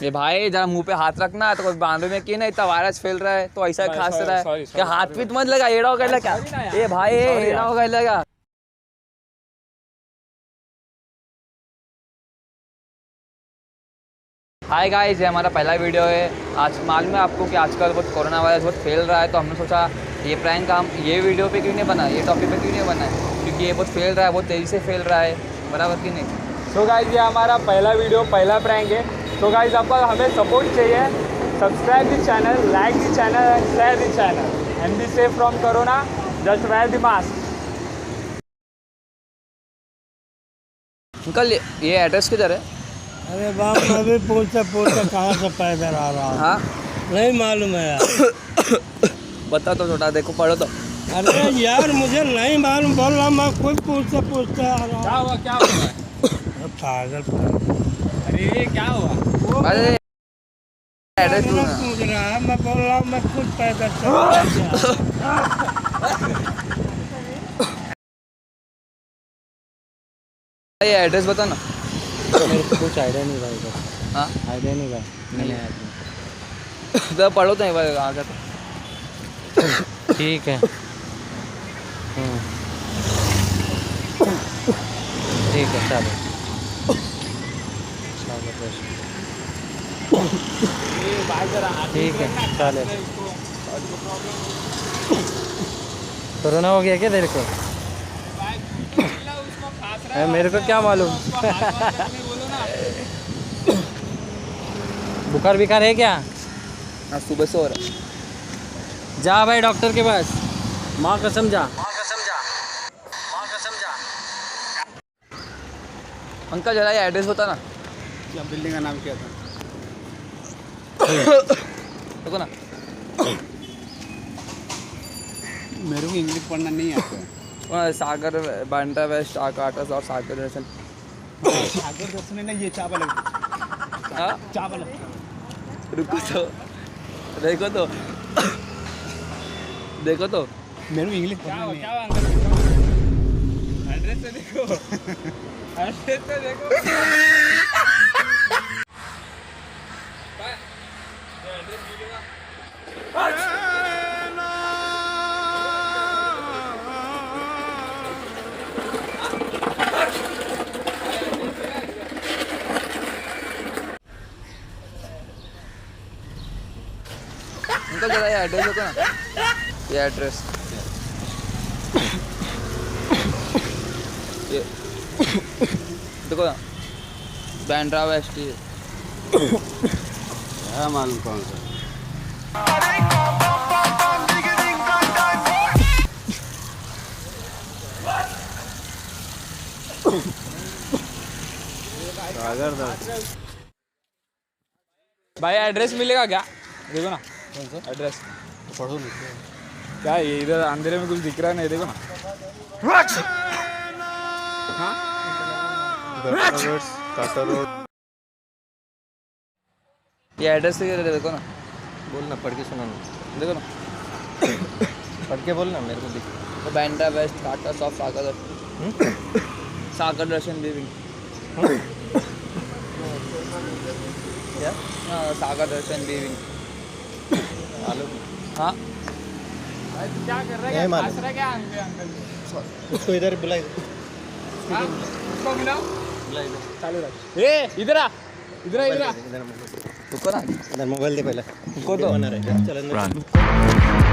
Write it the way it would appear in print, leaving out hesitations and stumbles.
ये भाई जरा मुंह पे हाथ रखना तो बांधो में की ना इतना वायरस फैल रहा है तो ऐसा खास रहा है क्या हाथ पीत मत लगा एड़ा हो गया क्या ये भाई एड़ा हो गया लगा। हाय गाइस, ये हमारा पहला वीडियो है। आज मालूम है आपको कि आजकल बहुत कोरोना वायरस बहुत फैल रहा है, तो हमने सोचा ये प्रैंक हम ये वीडियो पे क्यों नहीं बना, ये टॉपिक पे क्यों नहीं बना है, क्योंकि ये बहुत फैल रहा है, बहुत तेज़ी से फैल रहा है, बराबर कि नहीं। सो गाइस, ये हमारा पहला वीडियो, पहला प्रैंक है। तो गाइस, आपका हमें सपोर्ट चाहिए। Subscribe the channel, like the channel and share the channel and be safe from corona. Just wear the mask. Uncle ये एड्रेस किधर है? अरे बाप, मैं भी पूछते कहाँ से पैदल आ रहा हूँ। हाँ नहीं मालूम है यार। बता तो छोटा, देखो पढ़ो तो। अरे यार मुझे नहीं मालूम, बोल रहा मैं खुद पूछते आ रहा क्या हूँ। हुआ, क्या हुआ? पागल। अरे क्या हुआ? अरे एड्रेस पूछ रहा है, मैं बोल रहा हूँ मैं खुद पैदल चल। ये एड्रेस बता ना। मेरे को कुछ आइडिया नहीं भाई। हाँ आइडिया नहीं भाई। नहीं है तो पढ़ो तो एक बार आ गया तो ठीक है। ठीक है चलो। ठीक है चले। कोरोना हो गया क्या तेरे को? मेरे को क्या मालूम। बुखार बिखार है क्या? हाँ सुबह से हो रहा है। जा भाई डॉक्टर के पास, माँ कसम जा। अंकल जरा ये एड्रेस बता ना। क्या बिल्डिंग का नाम क्या था? देखो ना। मेरे को इंग्लिश पढ़ना नहीं आता है। सागर बांड्रा वेस्ट आकाटस और सागर दर्शन। सागर दर्शन है ना, ये चावल हाँ चावल। रुको तो देखो तो देखो तो मेरे को इंग्लिश पढ़ना नहीं आता। एड्रेस तो देखो। एड्रेस तो देखो। अंकल जरा ये एड्रेस देखो ना, ये एड्रेस ये देखो ना, बांड्रा वेस्ट। क्या मालूम कौन सा? भाई एड्रेस मिलेगा क्या? देखो ना कौन सा एड्रेस। पढ़ो क्या ये इधर अंधेरे में कुछ दिख रहा नहीं, देखो ना। हाँ? ये एड्रेस देखो ना, बोलना, पढ़ के सुनाना। देखो ना। पढ़ के बोलना, मेरे को दिख। तो बांड्रा वेस्ट काटस ऑफ सागर सागर दर्शन लिविंग। क्या? हाँ सागर दर्शन लिविंग। मालूम? हाँ क्या कर रहा नहीं है? मालूम। हंस रहा है क्या अंकल? उसको इधर बुलाए। हाँ? उसको मिलाओ। बुलाए चालू रख। ए इधर आ, इधर आ, इधर आ। रुको ना, इधर मोबाइल दे पहले। रुको तो। बना रहे चल अंदर।